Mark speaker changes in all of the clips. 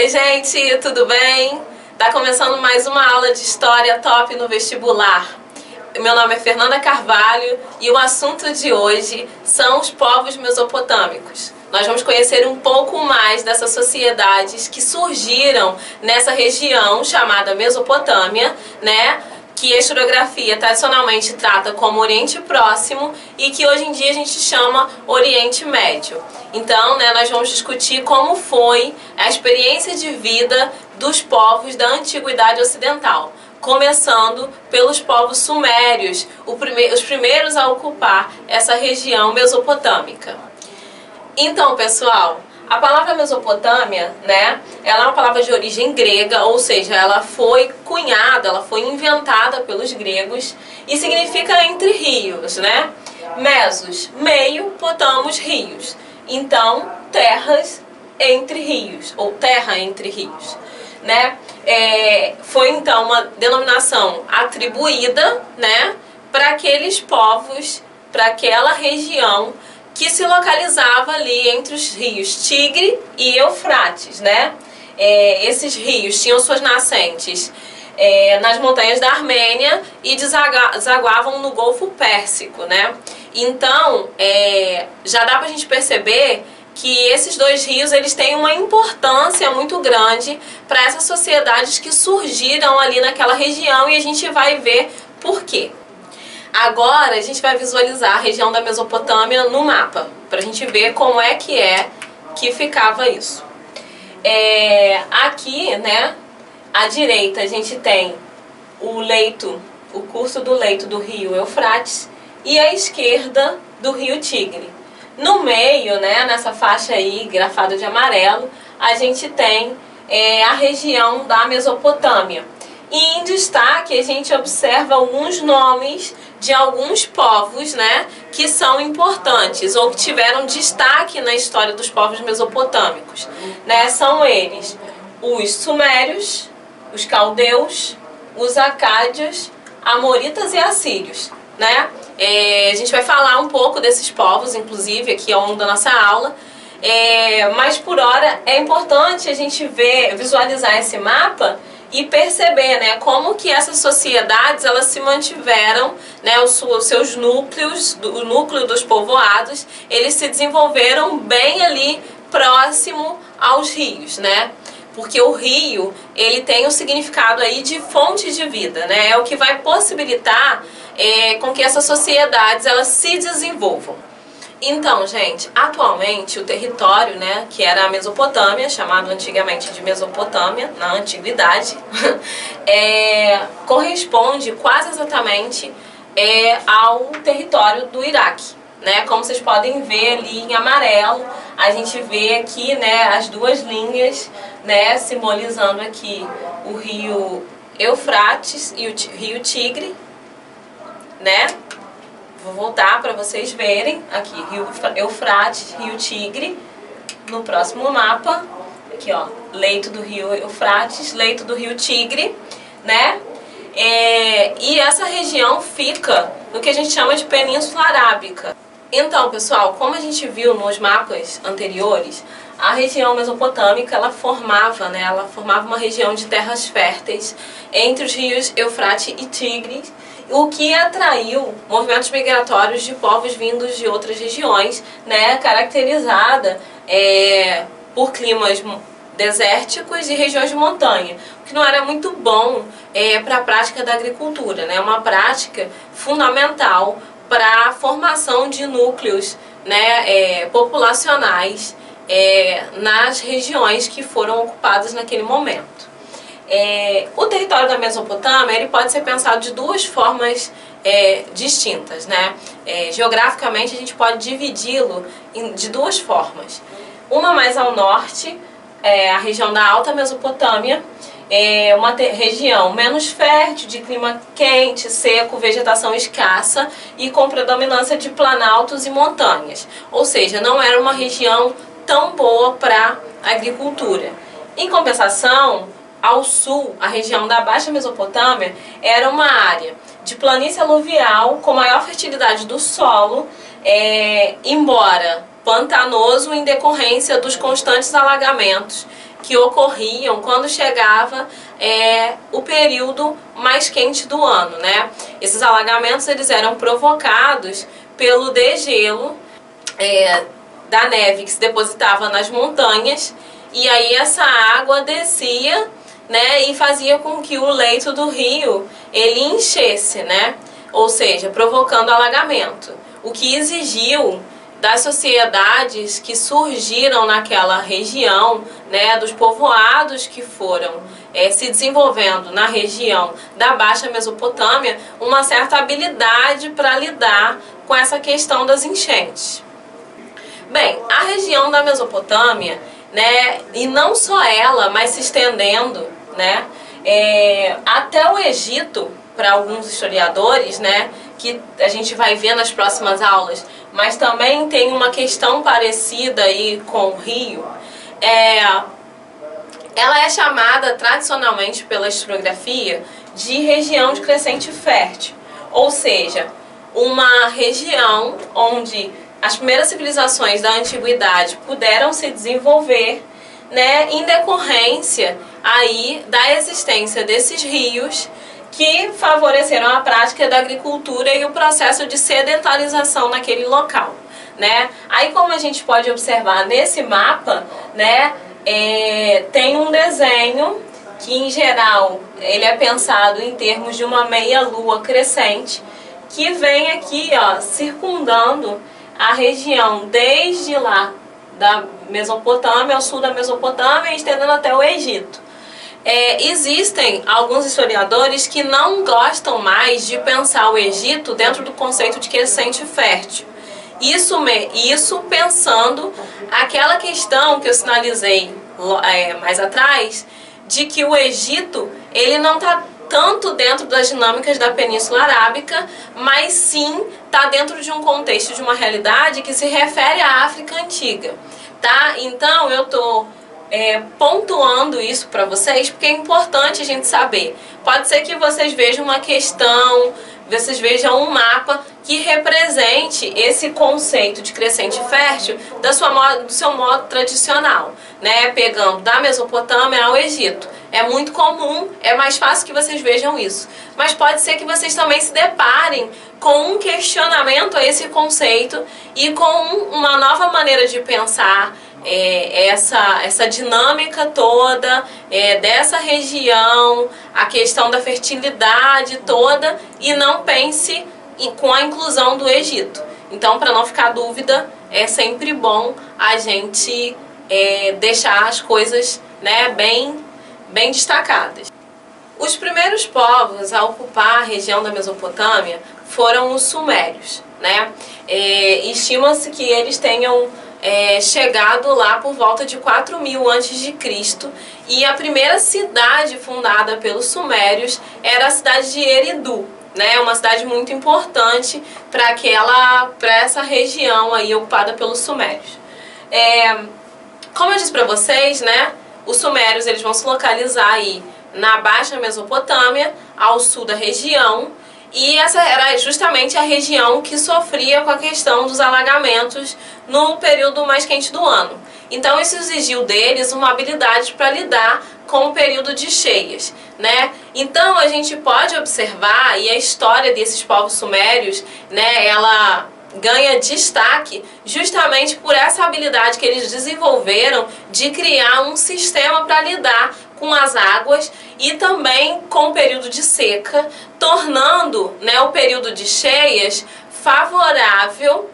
Speaker 1: Oi gente, tudo bem? Tá começando mais uma aula de História Top no vestibular. Meu nome é Fernanda Carvalho e o assunto de hoje são os povos mesopotâmicos. Nós vamos conhecer um pouco mais dessas sociedades que surgiram nessa região chamada Mesopotâmia, né? Que a historiografia tradicionalmente trata como Oriente Próximo e que hoje em dia a gente chama Oriente Médio. Então, nós vamos discutir como foi a experiência de vida dos povos da Antiguidade Ocidental, começando pelos povos sumérios, os primeiros a ocupar essa região mesopotâmica. Então, pessoal, a palavra Mesopotâmia, ela é uma palavra de origem grega, ou seja, ela foi cunhada, ela foi inventada pelos gregos e significa entre rios, Mesos, meio, potamos, rios. Então, terras entre rios, ou terra entre rios, Foi então uma denominação atribuída, para aqueles povos, para aquela região que se localizava ali entre os rios Tigre e Eufrates, Esses rios tinham suas nascentes nas montanhas da Armênia e desaguavam no Golfo Pérsico, Então, já dá pra gente perceber que esses dois rios eles têm uma importância muito grande para essas sociedades que surgiram ali naquela região e a gente vai ver por quê. Agora a gente vai visualizar a região da Mesopotâmia no mapa, para a gente ver como é que ficava isso. Aqui, à direita a gente tem o curso do leito do rio Eufrates e à esquerda do rio Tigre. No meio, nessa faixa aí, grafada de amarelo, a gente tem a região da Mesopotâmia. E em destaque a gente observa alguns nomes de alguns povos, que são importantes ou que tiveram destaque na história dos povos mesopotâmicos, São eles os sumérios, os caldeus, os acádios, amoritas e assírios, A gente vai falar um pouco desses povos, inclusive, aqui ao longo da nossa aula. Mas por hora é importante a gente visualizar esse mapa e perceber, como que essas sociedades elas se mantiveram, os seus núcleos, o núcleo dos povoados, eles se desenvolveram bem ali próximo aos rios, Porque o rio, ele tem o significado aí de fonte de vida, É o que vai possibilitar com que essas sociedades elas se desenvolvam. Então, gente, atualmente o território, que era a Mesopotâmia, chamado antigamente de Mesopotâmia, na antiguidade, corresponde quase exatamente ao território do Iraque, Como vocês podem ver ali em amarelo, a gente vê aqui, as duas linhas, simbolizando aqui o rio Eufrates e o rio Tigre, Vou voltar para vocês verem aqui, rio Eufrates, rio Tigre, no próximo mapa, aqui ó, leito do rio Eufrates, leito do rio Tigre, E essa região fica no que a gente chama de Península Arábica. Então, pessoal, como a gente viu nos mapas anteriores, a região mesopotâmica ela formava uma região de terras férteis entre os rios Eufrates e Tigre, o que atraiu movimentos migratórios de povos vindos de outras regiões, caracterizada por climas desérticos e regiões de montanha, o que não era muito bom para a prática da agricultura, uma prática fundamental para a formação de núcleos populacionais nas regiões que foram ocupadas naquele momento. O território da Mesopotâmia ele pode ser pensado de duas formas distintas, Geograficamente a gente pode dividi-lo de duas formas. Uma mais ao norte, a região da Alta Mesopotâmia, uma região menos fértil, de clima quente, seco, vegetação escassa e com predominância de planaltos e montanhas. Ou seja, não era uma região tão boa para a agricultura. Em compensação, ao sul, a região da Baixa Mesopotâmia era uma área de planície aluvial com maior fertilidade do solo, embora pantanoso em decorrência dos constantes alagamentos que ocorriam quando chegava o período mais quente do ano, né? Esses alagamentos eles eram provocados pelo degelo da neve que se depositava nas montanhas, e aí essa água descia, né, e fazia com que o leito do rio ele enchesse, né? Ou seja, provocando alagamento, o que exigiu das sociedades que surgiram naquela região, né, dos povoados que foram se desenvolvendo na região da Baixa Mesopotâmia, uma certa habilidade para lidar com essa questão das enchentes. Bem, a região da Mesopotâmia, né, e não só ela, mas se estendendo, né, até o Egito, para alguns historiadores, né, que a gente vai ver nas próximas aulas, mas também tem uma questão parecida aí com o rio. Ela é chamada tradicionalmente pela historiografia de região de crescente fértil, ou seja, uma região onde as primeiras civilizações da antiguidade puderam se desenvolver, né, em decorrência aí da existência desses rios que favoreceram a prática da agricultura e o processo de sedentarização naquele local, né? Aí, como a gente pode observar nesse mapa, né, tem um desenho que, em geral, ele é pensado em termos de uma meia-lua crescente, que vem aqui, ó, circundando a região desde lá da Mesopotâmia, ao sul da Mesopotâmia, e estendendo até o Egito. Existem alguns historiadores que não gostam mais de pensar o Egito dentro do conceito de crescente fértil. Isso pensando aquela questão que eu sinalizei mais atrás, de que o Egito ele não está tanto dentro das dinâmicas da Península Arábica, mas sim está dentro de um contexto, de uma realidade que se refere à África Antiga. Tá? Então eu estou pontuando isso para vocês, porque é importante a gente saber. Pode ser que vocês vejam uma questão, vocês vejam um mapa que represente esse conceito de crescente fértil do seu modo tradicional, né? Pegando da Mesopotâmia ao Egito. É muito comum, é mais fácil que vocês vejam isso. Mas pode ser que vocês também se deparem com um questionamento a esse conceito e com uma nova maneira de pensar essa dinâmica toda dessa região, a questão da fertilidade toda, e não pense com a inclusão do Egito. Então, para não ficar dúvida, é sempre bom a gente deixar as coisas, né, bem destacadas. Os primeiros povos a ocupar a região da Mesopotâmia foram os sumérios, né? Estima-se que eles tenham chegado lá por volta de 4000 a.C., e a primeira cidade fundada pelos sumérios era a cidade de Eridu, né? Uma cidade muito importante para essa região aí ocupada pelos sumérios. Como eu disse para vocês, né, os sumérios eles vão se localizar aí na Baixa Mesopotâmia, ao sul da região, e essa era justamente a região que sofria com a questão dos alagamentos no período mais quente do ano. Então isso exigiu deles uma habilidade para lidar com o período de cheias, né? Então a gente pode observar, e a história desses povos sumérios, né, ela ganha destaque justamente por essa habilidade que eles desenvolveram de criar um sistema para lidar com as águas e também com o período de seca, tornando, né, o período de cheias favorável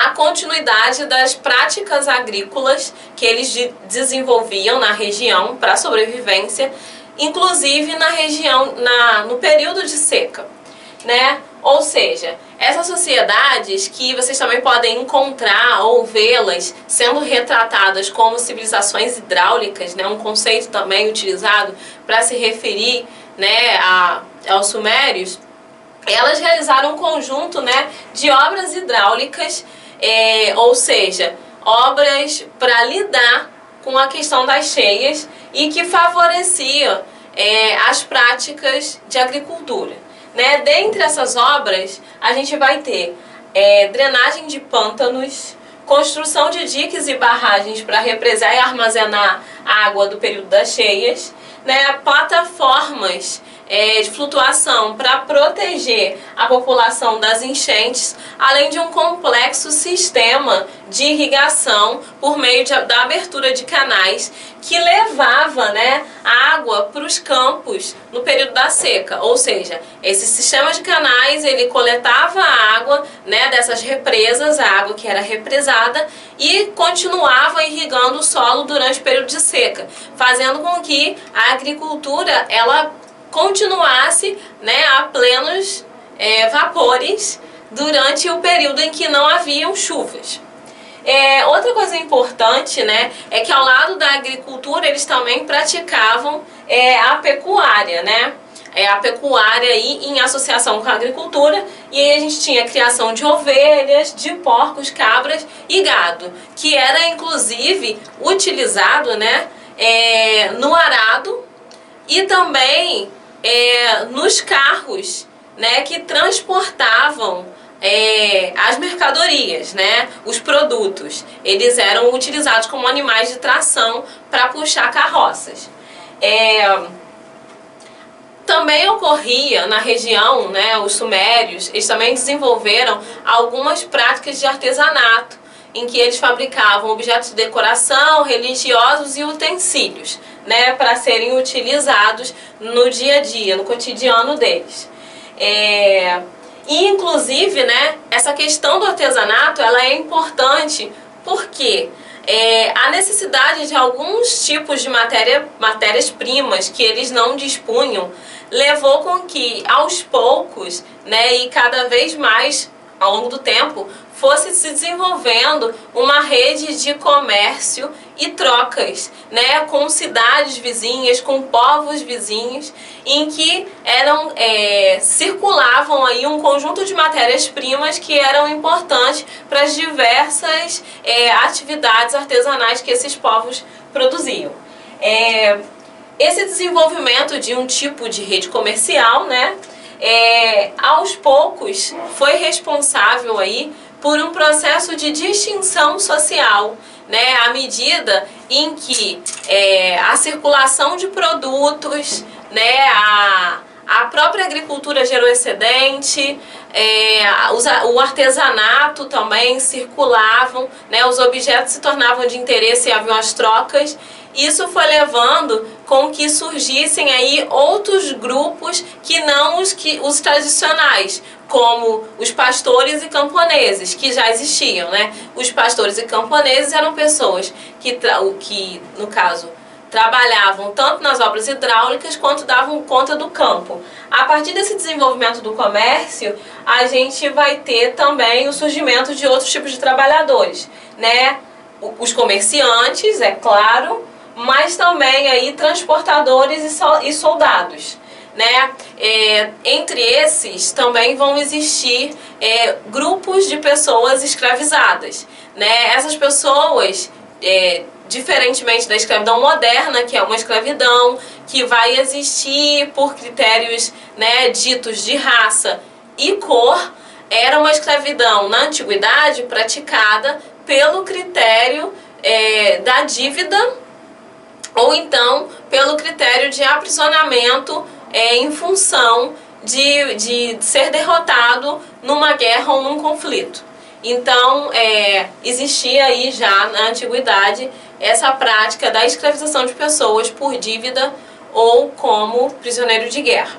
Speaker 1: à continuidade das práticas agrícolas que eles desenvolviam na região para a sobrevivência, inclusive na região, no período de seca, né? Ou seja, essas sociedades que vocês também podem encontrar ou vê-las sendo retratadas como civilizações hidráulicas, né, um conceito também utilizado para se referir, né, aos sumérios, elas realizaram um conjunto, né, de obras hidráulicas, ou seja, obras para lidar com a questão das cheias e que favorecia as práticas de agricultura. Né? Dentre essas obras, a gente vai ter drenagem de pântanos, construção de diques e barragens para represar e armazenar a água do período das cheias, né, plataformas de flutuação para proteger a população das enchentes, além de um complexo sistema de irrigação por meio da abertura de canais que levava, né, a água para os campos no período da seca. Ou seja, esse sistema de canais, ele coletava a água, né, dessas represas, a água que era represada, e continuava irrigando o solo durante o período de seca, fazendo com que a agricultura ela continuasse, né, a plenos vapores durante o período em que não haviam chuvas. Outra coisa importante, né, é que ao lado da agricultura eles também praticavam a pecuária, né? A pecuária aí em associação com a agricultura, e aí a gente tinha a criação de ovelhas, de porcos, cabras e gado, que era inclusive utilizado, né, no arado e também nos carros, né, que transportavam as mercadorias, né, os produtos. Eles eram utilizados como animais de tração para puxar carroças. Também ocorria na região, né, os sumérios, eles também desenvolveram algumas práticas de artesanato, em que eles fabricavam objetos de decoração, religiosos e utensílios, né, para serem utilizados no dia a dia, no cotidiano deles. E inclusive, né, essa questão do artesanato ela é importante porque a necessidade de alguns tipos de matérias-primas que eles não dispunham levou com que aos poucos, né, e cada vez mais ao longo do tempo, fosse se desenvolvendo uma rede de comércio e trocas, né, com cidades vizinhas, com povos vizinhos, em que circulavam aí um conjunto de matérias-primas que eram importantes para as diversas atividades artesanais que esses povos produziam. Esse desenvolvimento de um tipo de rede comercial, né, aos poucos foi responsável aí por um processo de distinção social, né, à medida em que a circulação de produtos, né, a própria agricultura gerou excedente, o artesanato também circulavam, né, os objetos se tornavam de interesse e haviam as trocas. Isso foi levando com que surgissem aí outros grupos que não os tradicionais, como os pastores e camponeses, que já existiam, né? Os pastores e camponeses eram pessoas que no caso, trabalhavam tanto nas obras hidráulicas quanto davam conta do campo. A partir desse desenvolvimento do comércio, a gente vai ter também o surgimento de outros tipos de trabalhadores, né? Os comerciantes, é claro, mas também aí transportadores e soldados, né? Entre esses também vão existir grupos de pessoas escravizadas, né? Essas pessoas, diferentemente da escravidão moderna, que é uma escravidão que vai existir por critérios, né, ditos de raça e cor, era uma escravidão na antiguidade praticada pelo critério da dívida, ou então pelo critério de aprisionamento em função de ser derrotado numa guerra ou num conflito. Então, existia aí já na antiguidade essa prática da escravização de pessoas por dívida ou como prisioneiro de guerra.